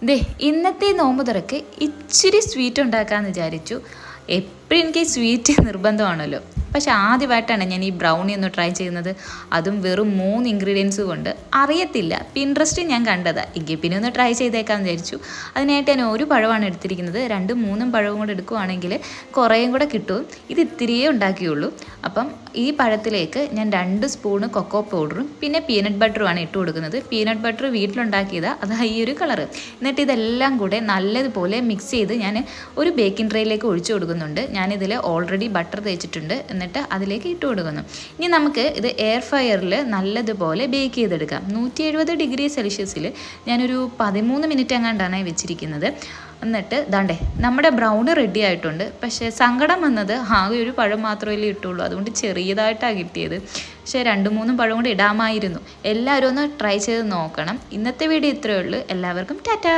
ദേ ഇന്നത്തെ നോമ്പ് തുറക്ക് ഇച്ചിരി സ്വീറ്റ് ഉണ്ടാക്കാമെന്ന് വിചാരിച്ചു. എപ്പോഴും എനിക്ക് സ്വീറ്റ് നിർബന്ധമാണല്ലോ. പക്ഷെ ആദ്യമായിട്ടാണ് ഞാൻ ഈ ബ്രൗണി ഒന്ന് ട്രൈ ചെയ്യുന്നത്. അതും വെറും 3 ഇൻഗ്രീഡിയൻസ് കൊണ്ട്. അറിയത്തില്ല, പിൻട്രസ്റ്റിൽ ഞാൻ കണ്ടതാണ്. എങ്കിൽ പിന്നെ ഒന്ന് ട്രൈ ചെയ്തേക്കാമെന്ന് വിചാരിച്ചു. അതിനായിട്ട് ഞാൻ ഒരു പഴമാണ് എടുത്തിരിക്കുന്നത്. 2-3 പഴവും കൂടെ എടുക്കുവാണെങ്കിൽ കുറേയും കൂടെ കിട്ടും. ഇത് ഇത്തിരിയേ ഉണ്ടാക്കിയുള്ളൂ. അപ്പം ഈ പഴത്തിലേക്ക് ഞാൻ 2 സ്പൂണ് കൊക്കോ പൗഡറും പിന്നെ പീനട്ട് ബട്ടറുമാണ് ഇട്ട് കൊടുക്കുന്നത്. പീനട്ട് ബട്ടർ വീട്ടിലുണ്ടാക്കിയതാണ്, അത് ഈ ഒരു കളറ്. എന്നിട്ട് ഇതെല്ലാം കൂടെ നല്ലതുപോലെ മിക്സ് ചെയ്ത് ഞാൻ ഒരു ബേക്കിംഗ് ട്രേയിലേക്ക് ഒഴിച്ചു കൊടുക്കുന്നുണ്ട്. ഞാനിതിൽ ഓൾറെഡി ബട്ടർ തേച്ചിട്ടുണ്ട്. എന്നിട്ട് അതിലേക്ക് ഇട്ട് കൊടുക്കുന്നു. ഇനി നമുക്ക് ഇത് എയർ ഫ്രയറിൽ നല്ലതുപോലെ ബേക്ക് ചെയ്തെടുക്കാം. 170 ഡിഗ്രി സെൽഷ്യസിൽ ഞാനൊരു 13 മിനിറ്റ് എങ്ങാണ്ടാണ് വെച്ചിരിക്കുന്നത്. എന്നിട്ട് ദാണ്ടേ നമ്മുടെ ബ്രൗണ് റെഡി ആയിട്ടുണ്ട്. പക്ഷേ സങ്കടം വന്നത് ആകെ ഒരു പഴം മാത്രമല്ലേ ഇട്ടുള്ളൂ. അതുകൊണ്ട് ചെറിയതായിട്ടാണ് കിട്ടിയത്. പക്ഷേ 2-3 പഴം കൂടി ഇടാമായിരുന്നു. എല്ലാവരും ഒന്ന് ട്രൈ ചെയ്ത് നോക്കണം. ഇന്നത്തെ വീഡിയോ ഇത്രയേ ഉള്ളൂ. എല്ലാവർക്കും ടാറ്റാ.